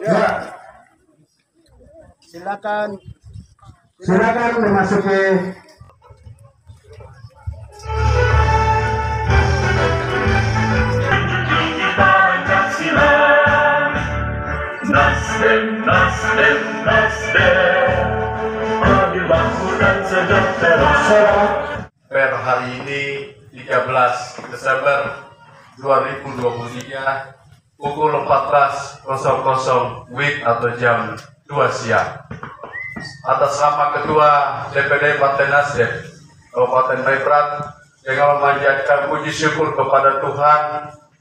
Ya, silakan memasuki Nasdem, Nasdem, Nasdem, adil makmur dan sejahtera. Per hari ini 13 Desember 2023 pukul 14.00 WIB atau jam 2 siang. Atas nama Ketua DPD Partai Nasdem Kabupaten Maibrat, dengan memanjatkan puji syukur kepada Tuhan,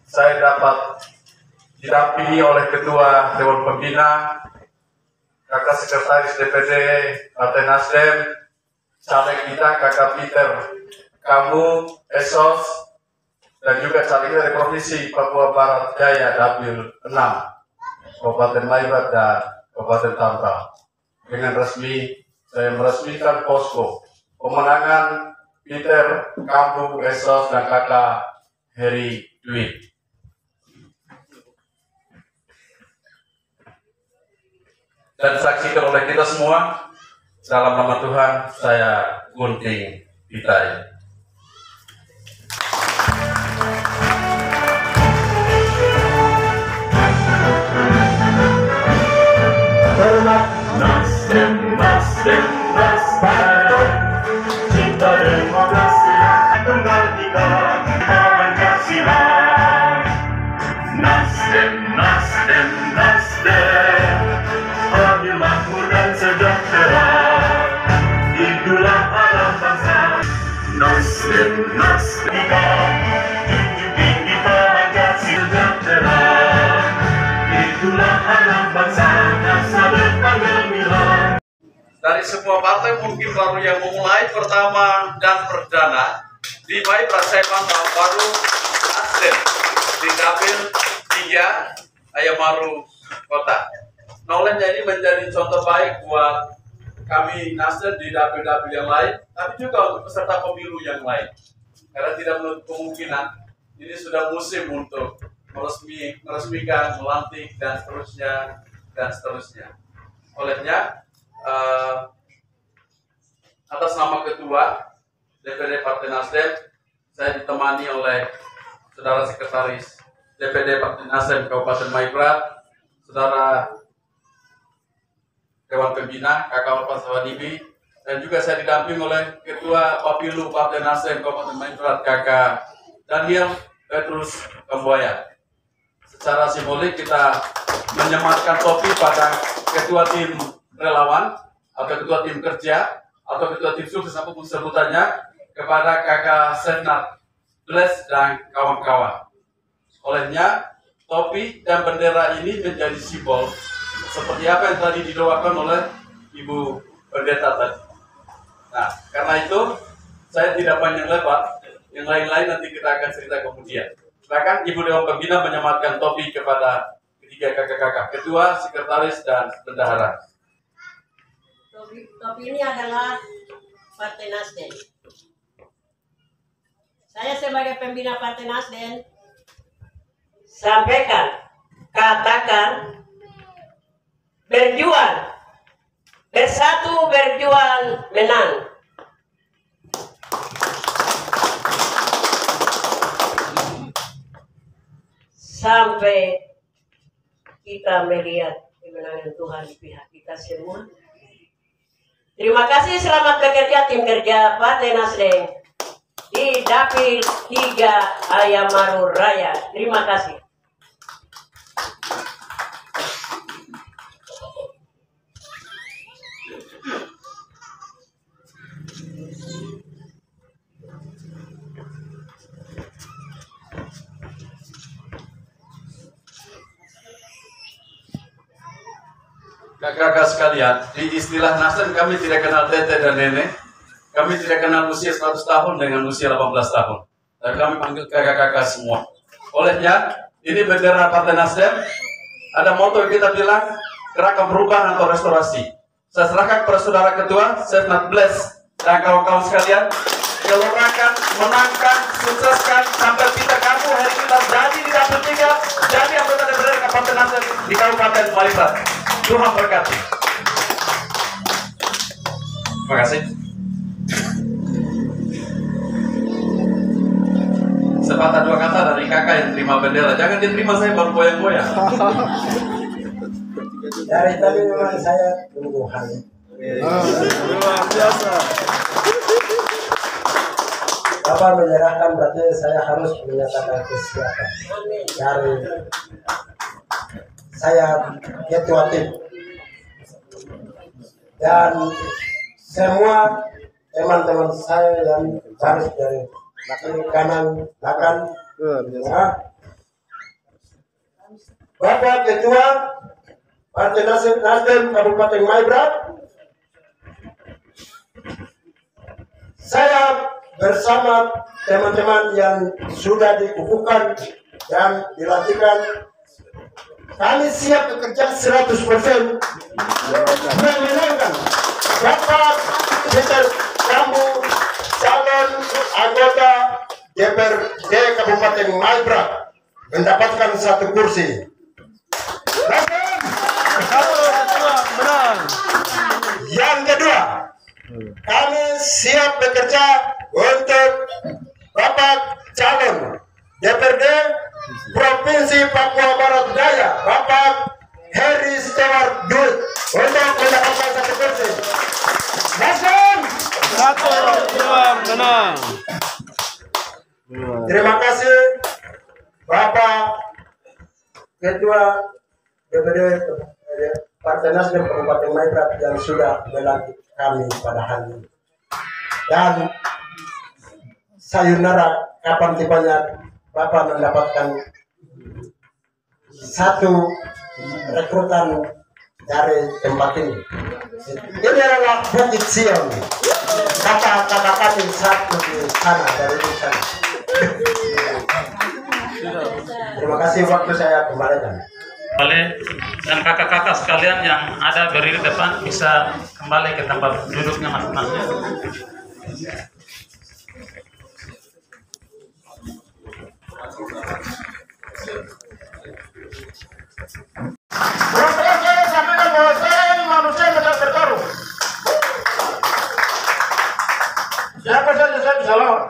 saya dapat didampingi oleh Ketua Dewan Pembina, Kakak Sekretaris DPD Partai Nasdem, caleg kita Kakak Peter Kamu Esos, dan juga caleg dari Provinsi Papua Barat Jaya Dapil 6, Kabupaten Maibrat dan Kabupaten Tamtama. Dengan resmi, saya meresmikan posko pemenangan Peter Kamu Esos dan Kakak Heri Dwi. Dan disaksikan oleh kita semua, dalam nama Tuhan, saya gunting pitai. Nasdem, Nasdem, Nasdem, cinta demokrasi, tunggal ika, Pancasila. Nasdem, Nasdem, Nasdem, adil makmur dan sejahtera, itulah alam bangsa. Nasdem, Nasdem, junjung tinggi Pancasila, sejahtera, itulah alam bangsa. Dari sebuah partai mungkin baru yang memulai pertama dan perdana di Maibrat, saya pantau baru Nasdem di Dapil 3 Ayamaru Kota. Nah, olehnya ini menjadi contoh baik buat kami Nasdem di dapil-dapil yang lain, tapi juga untuk peserta pemilu yang lain. Karena tidak menutup kemungkinan ini sudah musim untuk meresmikan, melantik dan seterusnya. Olehnya atas nama Ketua DPD Partai Nasdem, saya ditemani oleh Saudara Sekretaris DPD Partai Nasdem Kabupaten Maibrat, Saudara Dewan Pembina Kakak Paswanibi, dan juga saya didampingi oleh Ketua Papilu Partai Nasdem Kabupaten Maibrat Kakak Daniel Petrus Kambuaya. Secara simbolik kita menyematkan topi pada Ketua Tim Relawan atau Ketua Tim Kerja atau Ketua Tim Sukses apapun sebutannya kepada Kakak Senat Bles dan kawan-kawan. Olehnya topi dan bendera ini menjadi simbol seperti apa yang tadi didoakan oleh Ibu Pendeta tadi. Nah, karena itu saya tidak panjang lebar, yang lain-lain nanti kita akan cerita kemudian. Silakan Ibu Dewan Pembina menyematkan topi kepada ketiga kakak-kakak, Ketua, Sekretaris, dan Bendahara. Topi ini adalah Partai Nasdem. Saya sebagai pembina Partai Nasdem sampaikan, katakan, berjuang, bersatu berjuang menang. Sampai kita melihat kemenangan Tuhan di pihak kita semua. Terima kasih, selamat bekerja tim kerja Partai Nasdem di Dapil 3 Ayamaru Raya. Terima kasih. kakak-kakak sekalian, di istilah Nasdem kami tidak kenal tete dan nenek. Kami tidak kenal usia 100 tahun dengan usia 18 tahun. Dan kami panggil kakak-kakak semua. Olehnya, ini bendera Partai Nasdem. Ada moto yang kita bilang, gerakan perubahan atau restorasi. Saya serahkan kepada saudara ketua, Chef Nat Bless, dan kawan-kawan sekalian. Gelorkan, menangkan, sukseskan, sampai kita kamu hari kita jadi di dapur 3, jadi anggota DPR Partai Nasdem di Kabupaten Malibat. Tuhan berkati. Terima kasih. Sepatah dua kata dari kakak yang terima bendera. Jangan diterima saya baru goyang-goyang. Dari tadi memang saya tunggu hal Luar biasa. Bapak menyerahkan berarti saya harus menyatakan kesiapan. Dari saya ketua tim dan semua teman-teman saya yang harus dari kiri kanan belakang. Ya. Bapak Ketua Partai Nasdem Kabupaten Malibat, saya bersama teman-teman yang sudah dikukuhkan dan dilantikan, kami siap bekerja 100% memenangkan Bapak Peter Kamu calon anggota DPRD Kabupaten Malibat mendapatkan 1 kursi. Yang kedua, kami siap bekerja untuk Bapak calon DPRD Provinsi Papua Barat Daya, Bapak Heri Stewart Dut, untuk mendapatkan 1 kursi. Nasdem 1, 2, menang. Terima kasih Bapak Ketua DPRD Partai Nasdem Kabupaten Malibat yang sudah melantik kami pada hari ini. Dan sayonara kapan tibanya Bapak mendapatkan 1 rekrutan dari tempat ini. Ini adalah Bukit Sion. Kata-kata kami 1 di sana, dari di sana. Terima kasih, waktu saya kembalikan. Dan kakak-kakak sekalian yang ada berdiri depan bisa kembali ke tempat duduknya masing-masing. Saya sampaikan bahwa saya ini manusia yang sedang bertarung. Siapa saja saya bisa lawan.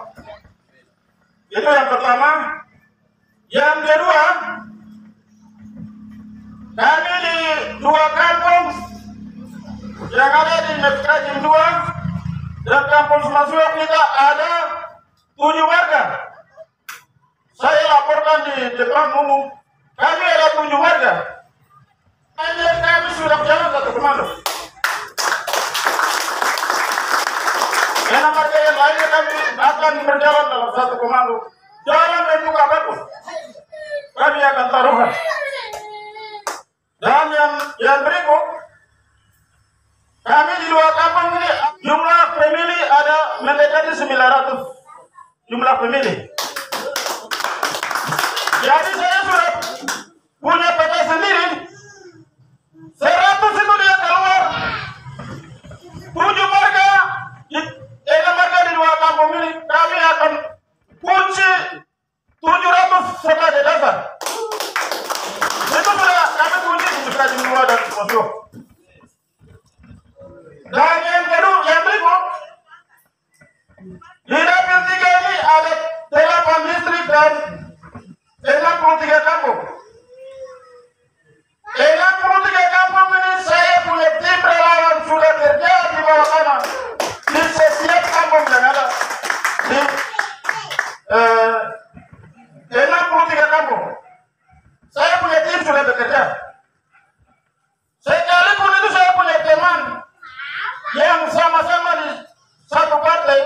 Itu yang pertama. Yang kedua, kami di 2 kampung yang ada di Metkajim 2 dan kampung Semasuak kita ada 7 warga. Saya laporkan di depan umum, kami ada 7 warga. Kami sudah berjalan 1 komando. Karena warga yang lainnya kami akan berjalan dalam 1 komando. Jangan membuka batu. Kami akan taruhan. Dan yang berikut, kami di 2 kampung ini jumlah pemilih ada mendekati 900 jumlah pemilih. Jadi saya sudah punya peta sendiri. 100 itu dia keluar. 7 warga di 2 kampung ini kami akan kunci 700 sebagai dasar. Itu sudah kami kunci di Metkajim 2 dan Semasuak. Dan yang kedua, yang berikut, di dapil 3 ini ada 8 distrik dan 63 kampung. 63 kampung ini saya punya tim relawan sudah kerja di bawah sana di setiap kampung yang ada di 63 kampung. Saya punya tim sudah bekerja. Sekalipun itu saya punya teman yang sama-sama di 1 partai,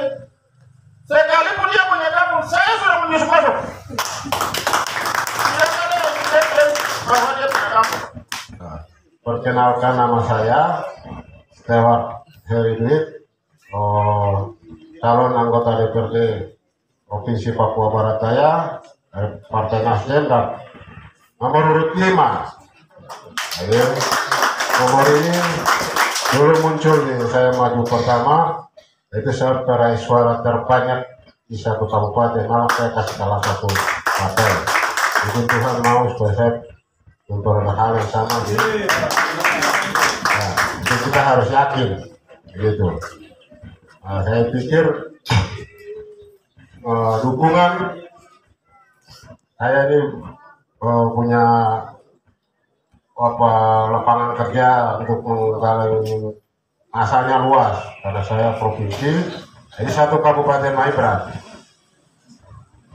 sekalipun dia punya kampung, saya sudah menyusup masuk. Tidak ada yang bahwa dia punya kampung. perkenalkan nama saya Stewart Heri Dwi, calon anggota DPRD Provinsi Papua Barat Daya dari Partai Nasdem dan nomor urut 5. Jadi, nomor ini dulu muncul nih, saya maju pertama, itu saya peraih suara terbanyak di satu kabupaten, malah saya kasih salah satu partai. Itu Tuhan mau supaya saya memperoleh hal yang sama gitu. Nah, itu kita harus yakin gitu. Nah, saya pikir dukungan saya ini punya lapangan kerja untuk menggalang masanya luas karena saya provinsi, jadi satu kabupaten Maibrat.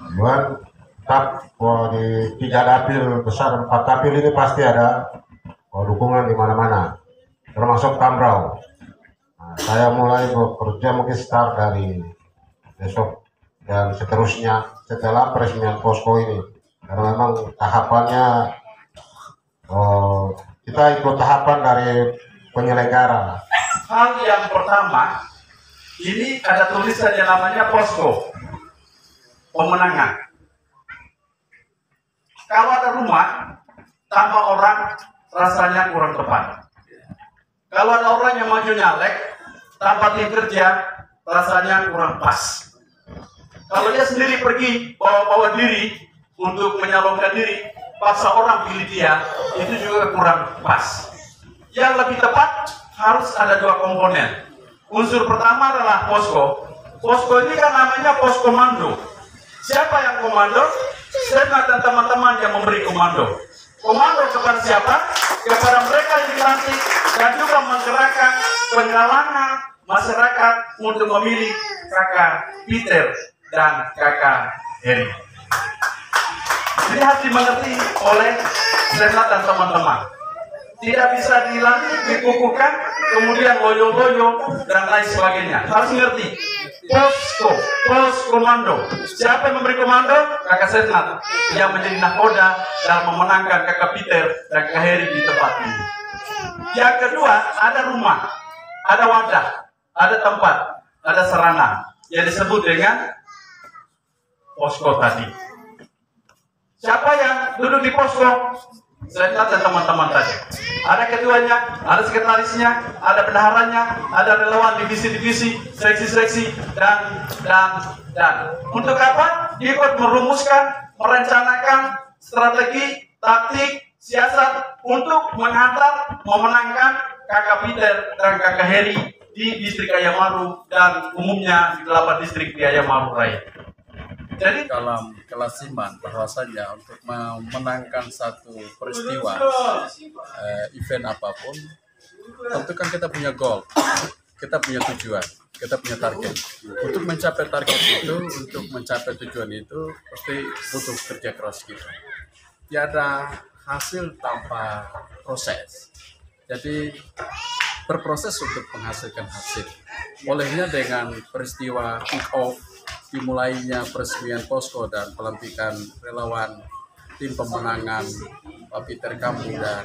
Kemudian di 3 dapil besar, 4 dapil ini pasti ada dukungan di mana-mana, termasuk Tambrau. Nah, saya mulai bekerja mungkin start dari besok dan seterusnya setelah peresmian posko ini, karena memang tahapannya kita ikut tahapan dari penyelenggara. Hal yang pertama, ini ada tulisan yang namanya posko pemenangan. Kalau ada rumah tanpa orang, rasanya kurang tepat. Kalau ada orang yang maju nyalek tanpa tim kerja, rasanya kurang pas. Kalau dia sendiri pergi bawa diri untuk menyalonkan diri, paksa orang pilih dia, itu juga kurang pas. Yang lebih tepat harus ada 2 komponen. Unsur pertama adalah posko. Posko ini kan namanya pos komando. Siapa yang komando? Senat dan teman-teman yang memberi komando. Komando kepada siapa? Kepada mereka yang dilantik dan juga menggerakkan penggalangan masyarakat untuk memilih kakak Peter dan kakak Heri. Ini harus dimengerti oleh Senat dan teman-teman. Tidak bisa dilantik, dikukuhkan, kemudian loyo-loyo dan lain sebagainya. Harus ngerti. Posko, pos komando. Siapa yang memberi komando? Kakak Senat yang menjadi nakoda dalam memenangkan kakak Peter dan kakak Heri di tempat ini. Yang kedua, ada rumah, ada wadah, ada tempat, ada sarana yang disebut dengan posko tadi. Siapa yang duduk di posko? Senat dan teman-teman tadi. Ada ketuanya, ada sekretarisnya, ada bendaharanya, ada relawan divisi-divisi, seksi-seksi, dan. Untuk apa? Ikut merumuskan, merencanakan strategi, taktik, siasat untuk menghantar, memenangkan kakak Peter dan kakak Heri di distrik Ayamaru dan umumnya di 8 distrik di Ayamaru Raya. Jadi dalam kelasiman bahwasanya untuk memenangkan satu peristiwa event apapun, tentu kan kita punya goal, kita punya tujuan, kita punya target. Untuk mencapai target itu, untuk mencapai tujuan itu pasti butuh kerja keras kita. Tiada hasil tanpa proses. Jadi berproses untuk menghasilkan hasil. Olehnya dengan peristiwa kick off, dimulainya peresmian posko dan pelantikan relawan tim pemenangan Pak Peter Kambu dan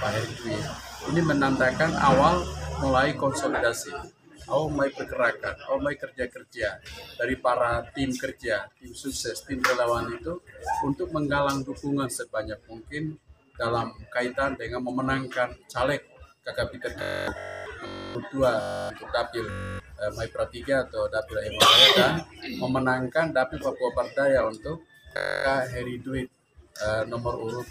Pak Heri Dwi, ini menandakan awal mulai konsolidasi, awal mulai pergerakan, awal mulai kerja-kerja dari para tim kerja, tim sukses, tim relawan itu untuk menggalang dukungan sebanyak mungkin dalam kaitan dengan memenangkan caleg kakak Peter kedua untuk dapil Maibrat 3 atau dapil Ayamaru dan memenangkan dapil Papua Barat Daya untuk kakak Heri Dwi nomor urut.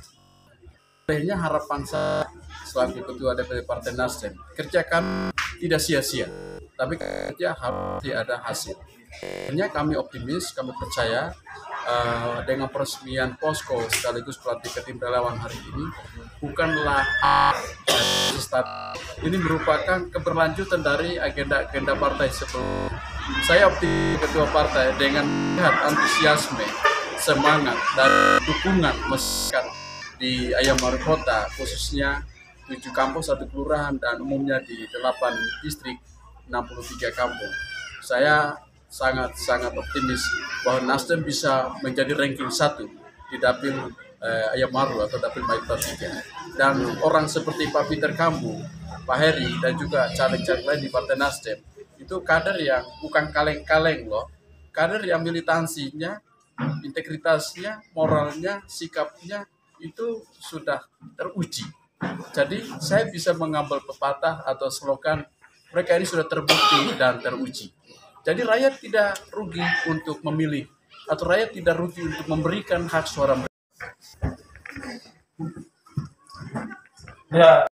Olehnya harapan saya selaku ketua DPD Partai Nasdem, kerjakan tidak sia-sia, tapi kerja harus ada hasil. Akhirnya kami optimis, kami percaya dengan peresmian posko sekaligus pelantikan tim relawan hari ini bukanlah ini merupakan keberlanjutan dari agenda-agenda partai sebelum. Saya optimis ketua partai dengan melihat antusiasme, semangat dan dukungan masyarakat di Ayamaru Kota, khususnya 7 kampung, 1 kelurahan dan umumnya di 8 distrik 63 kampung. Saya sangat optimis bahwa Nasdem bisa menjadi ranking 1 di dapil Ayam Maru atau Dapil Maipta 3. Dan orang seperti Pak Peter Kambu, Pak Heri, dan juga caleg-caleg lain di Partai Nasdem, itu kader yang bukan kaleng-kaleng loh, kader yang militansinya, integritasnya, moralnya, sikapnya itu sudah teruji. Jadi saya bisa mengambil pepatah atau slogan, mereka ini sudah terbukti dan teruji. Jadi rakyat tidak rugi untuk memilih, atau rakyat tidak rugi untuk memberikan hak suara mereka. Ya.